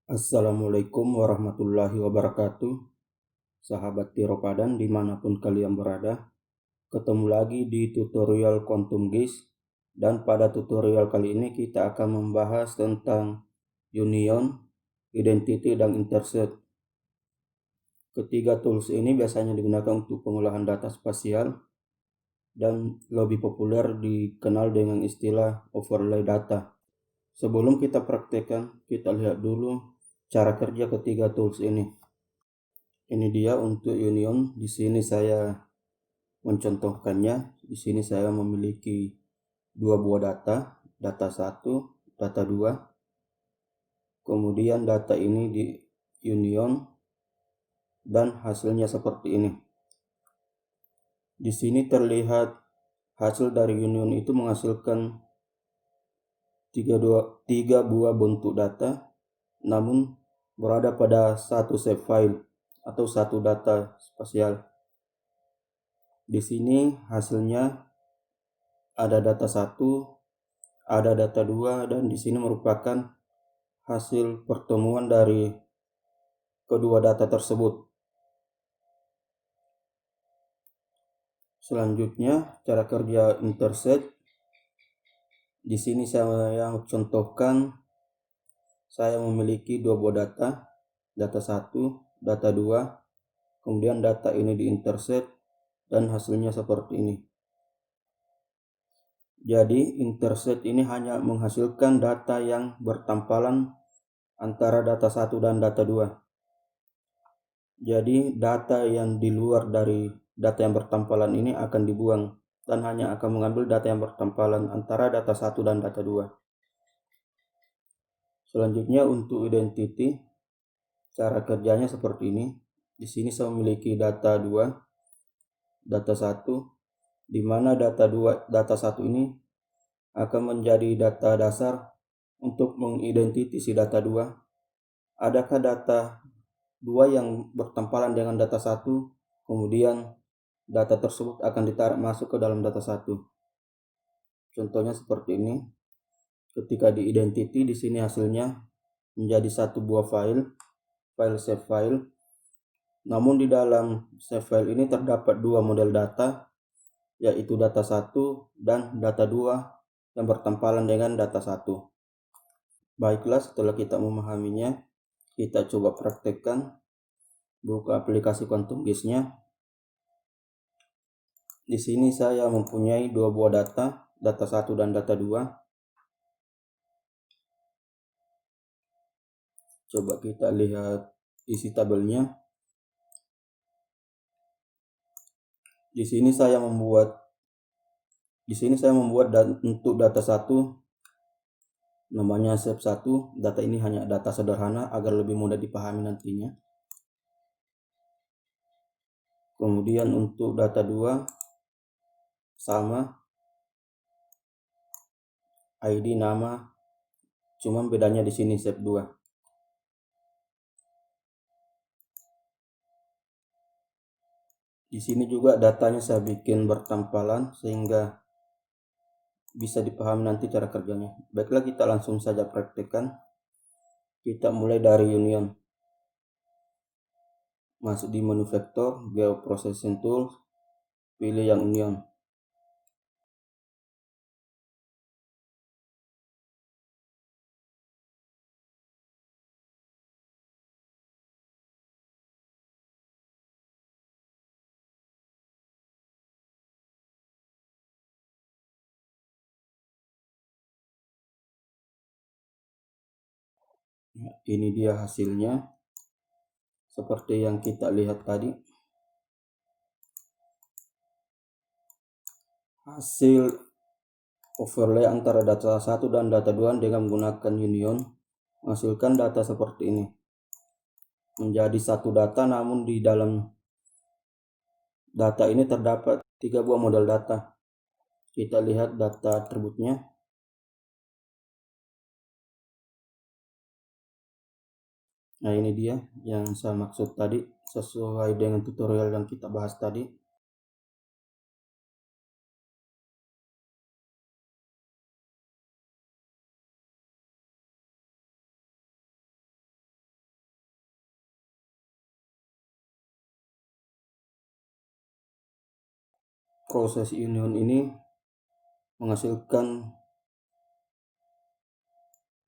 Assalamualaikum warahmatullahi wabarakatuh. Sahabat Tiropadan dimanapun kalian berada, ketemu lagi di tutorial Quantum Geis. Dan pada tutorial kali ini kita akan membahas tentang union, identity, dan intercept. Ketiga tools ini biasanya digunakan untuk pengolahan data spasial dan lebih populer dikenal dengan istilah overlay data. Sebelum kita praktekkan, kita lihat dulu cara kerja ketiga tools ini. Ini dia untuk union. Di sini saya mencontohkannya. Di sini saya memiliki dua buah data 1, data 2. Kemudian data ini di union dan hasilnya seperti ini. Di sini terlihat hasil dari union itu menghasilkan tiga buah bentuk data, namun berada pada satu save file atau satu data spasial. Di sini hasilnya ada data 1, ada data 2, dan di sini merupakan hasil pertemuan dari kedua data tersebut. Selanjutnya, cara kerja intercept. Di sini saya contohkan, saya memiliki dua buah data 1, data 2, kemudian data ini di intercept dan hasilnya seperti ini. Jadi intercept ini hanya menghasilkan data yang bertampalan antara data 1 dan data 2. Jadi data yang di luar dari data yang bertampalan ini akan dibuang dan hanya akan mengambil data yang bertampalan antara data 1 dan data 2. Selanjutnya untuk identity, cara kerjanya seperti ini. Di sini saya memiliki data 2, data 1, di mana data 1 ini akan menjadi data dasar untuk mengidentifikasi si data 2. Adakah data 2 yang bertampalan dengan data 1, kemudian data tersebut akan ditarik masuk ke dalam data 1. Contohnya seperti ini. Ketika di identity, di sini hasilnya menjadi satu buah file save file. Namun di dalam save file ini terdapat dua model data, yaitu data 1 dan data 2 yang bertampalan dengan data 1. Baiklah, setelah kita memahaminya, kita coba praktekkan. Buka aplikasi Quantum Geis-nya. Di sini saya mempunyai dua buah data 1 dan data 2. Coba kita lihat isi tabelnya. Di sini saya membuat untuk data 1 namanya save 1. Data ini hanya data sederhana agar lebih mudah dipahami nantinya. Kemudian untuk data 2 sama, ID, nama, cuma bedanya di sini save 2. Di sini juga datanya saya bikin bertampalan sehingga bisa dipahami nanti cara kerjanya. Baiklah, kita langsung saja praktekkan. Kita mulai dari union. Masuk di menu vektor, geoprocessing tools, pilih yang union. Ini dia hasilnya seperti yang kita lihat tadi. Hasil overlay antara data 1 dan data 2 dengan menggunakan union menghasilkan data seperti ini. Menjadi satu data, namun di dalam data ini terdapat tiga buah model data. Kita lihat data atributnya. Nah, ini dia yang saya maksud tadi, sesuai dengan tutorial yang kita bahas tadi. proses union ini menghasilkan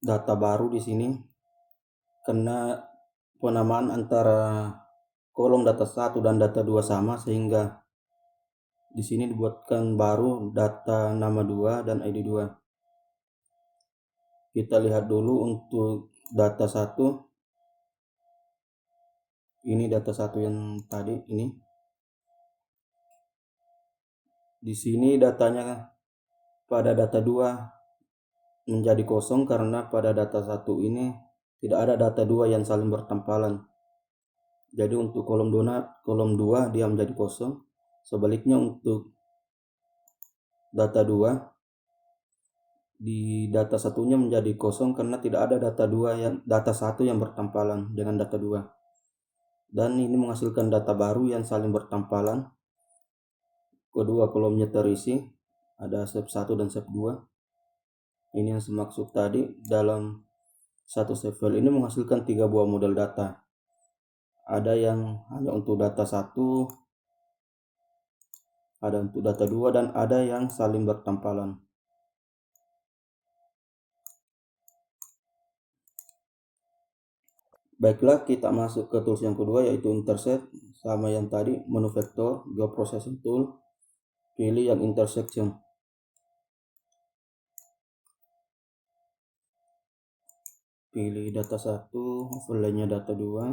data baru di sini karena penamaan antara kolom data 1 dan data 2 sama, sehingga di sini dibuatkan baru data nama 2 dan ID 2. Kita lihat dulu untuk data 1. Ini data 1 yang tadi ini. Di sini datanya pada data 2 menjadi kosong karena pada data 1 ini tidak ada data 2 yang saling bertempalan. Jadi untuk kolom 2 dia menjadi kosong. Sebaliknya untuk data 2 di data satunya menjadi kosong karena tidak ada data 1 yang bertempalan dengan data 2. Dan ini menghasilkan data baru yang saling bertempalan. Kedua kolomnya terisi, ada step 1 dan step 2. Ini yang semaksud tadi, dalam satu step file ini menghasilkan 3 buah model data. Ada yang hanya untuk data 1, ada untuk data 2, dan ada yang saling bertempalan. Baiklah, kita masuk ke tools yang kedua, yaitu intersect. Sama yang tadi, menu vektor, geoprocessing tool, pilih yang intersection. Pilih data 1, overlay-nya data 2.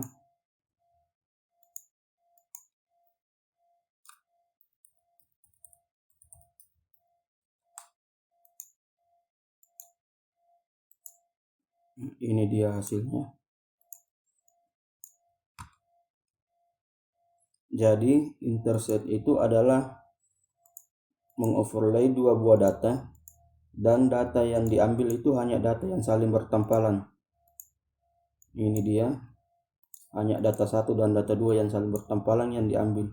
Ini dia hasilnya. Jadi intersect itu adalah mengoverlay 2 buah data, dan data yang diambil itu hanya data yang saling bertempalan. Ini dia, hanya data 1 dan data 2 yang saling bertempalan yang diambil.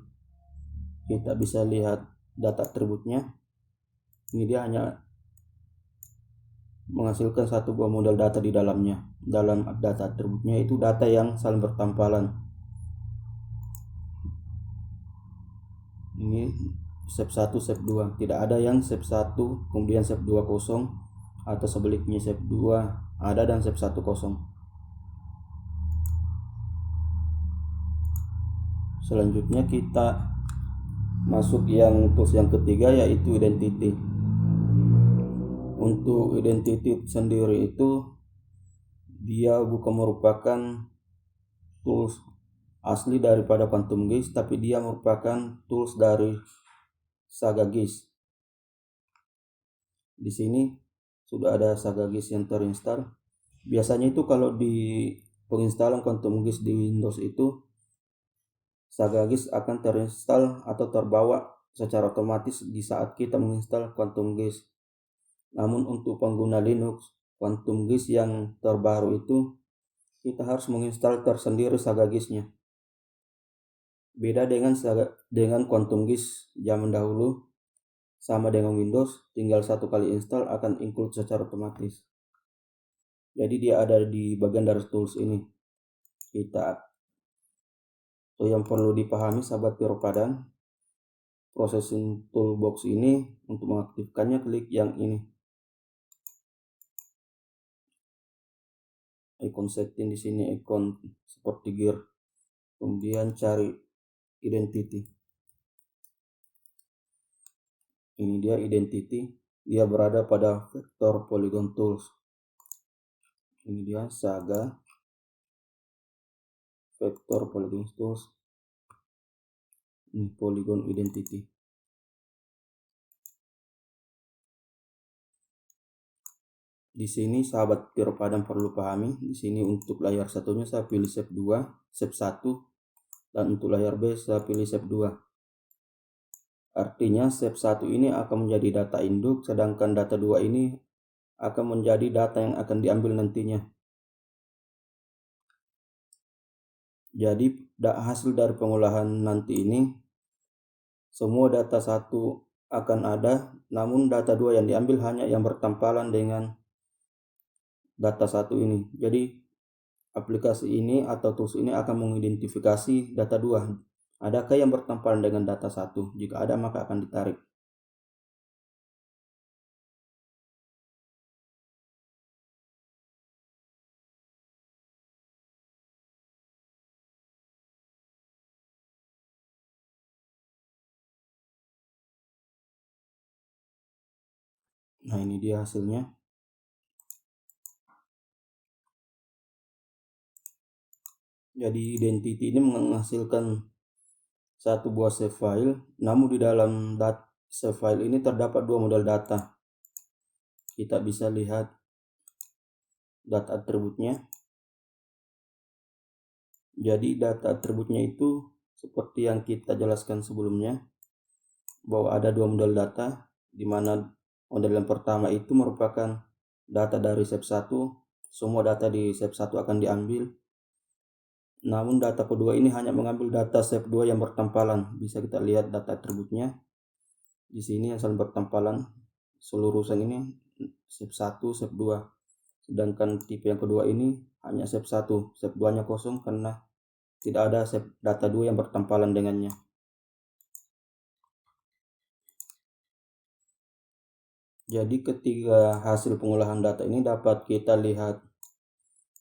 Kita bisa lihat data atributnya. Ini dia hanya menghasilkan 1 buah model data di dalamnya. Dalam data atributnya itu data yang saling bertempalan. Ini step 1, step 2. Tidak ada yang step 1 kemudian step 2 kosong, atau sebaliknya step 2 ada dan step 1 kosong. Selanjutnya kita masuk yang tools yang ketiga, yaitu identity. Untuk identity sendiri itu dia bukan merupakan tools asli daripada Quantum GIS, tapi dia merupakan tools dari Saga GIS. Di sini sudah ada Saga GIS yang terinstall. Biasanya itu kalau di penginstalan Quantum GIS di Windows itu, Saga GIS akan terinstall atau terbawa secara otomatis di saat kita menginstal Quantum GIS. Namun untuk pengguna Linux, Quantum GIS yang terbaru itu kita harus menginstal tersendiri Saga GIS-nya. Beda dengan Quantum GIS zaman dahulu, sama dengan Windows, tinggal 1 kali install akan include secara otomatis. Jadi dia ada di bagian dari tools ini. Yang perlu dipahami sahabat Piropadan, processing toolbox ini, untuk mengaktifkannya klik yang ini, icon setting di sini, icon seperti gear, kemudian cari identity. Ini dia identity, dia berada pada vector polygon tools. Ini dia Saga vector polygon tools. Ini polygon identity. Di sini sahabat Piropadan perlu pahami, di sini untuk layar satunya saya pilih step 2, step 1, dan untuk layar B saya pilih step 2. Artinya step 1 ini akan menjadi data induk, sedangkan data 2 ini akan menjadi data yang akan diambil nantinya. Jadi hasil dari pengolahan nanti ini, semua data 1 akan ada, namun data 2 yang diambil hanya yang bertempalan dengan data 1 ini. Jadi aplikasi ini atau tools ini akan mengidentifikasi data 2 Adakah yang bertempalan dengan data 1? Jika ada, maka akan ditarik. Nah, ini dia hasilnya. Jadi identity ini menghasilkan satu buah save file, namun di dalam save file ini terdapat dua model data. Kita bisa lihat data atributnya. Jadi data atributnya itu seperti yang kita jelaskan sebelumnya, bahwa ada dua model data, di mana model yang pertama itu merupakan data dari SAP 1. Semua data di SAP 1 akan diambil. Namun data kedua ini hanya mengambil data SAP 2 yang bertempalan. Bisa kita lihat data atributnya di sini yang saling bertempalan. Seluruh urusan ini SAP 1, SAP 2. Sedangkan tipe yang kedua ini hanya SAP 1, SAP 2-nya kosong karena tidak ada SAP data 2 yang bertempalan dengannya. Jadi ketika hasil pengolahan data ini dapat kita lihat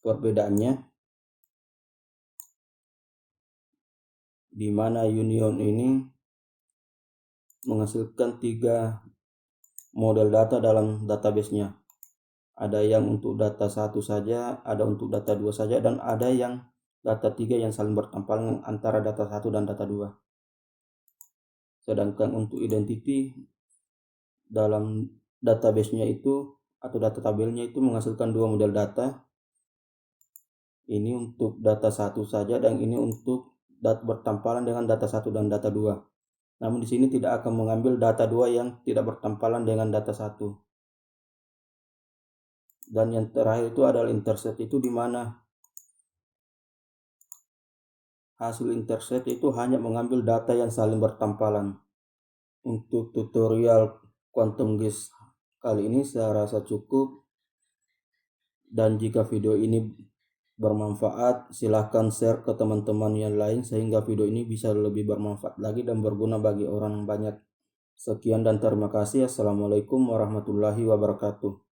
perbedaannya, di mana union ini menghasilkan 3 model data dalam database-nya. Ada yang untuk data 1 saja, ada untuk data 2 saja, dan ada yang data 3 yang saling bertempalan antara data 1 dan data 2. Sedangkan untuk identity dalam database-nya itu atau data tabelnya itu menghasilkan 2 model data. Ini untuk data 1 saja dan ini untuk data bertempalan dengan data 1 dan data 2. Namun di sini tidak akan mengambil data 2 yang tidak bertempalan dengan data 1. Dan yang terakhir itu adalah intercept, itu di mana hasil intercept itu hanya mengambil data yang saling bertempalan. Untuk tutorial Quantum GIS kali ini saya rasa cukup. Dan jika video ini bermanfaat, silahkan share ke teman-teman yang lain sehingga video ini bisa lebih bermanfaat lagi dan berguna bagi orang banyak. Sekian dan terima kasih. Assalamualaikum warahmatullahi wabarakatuh.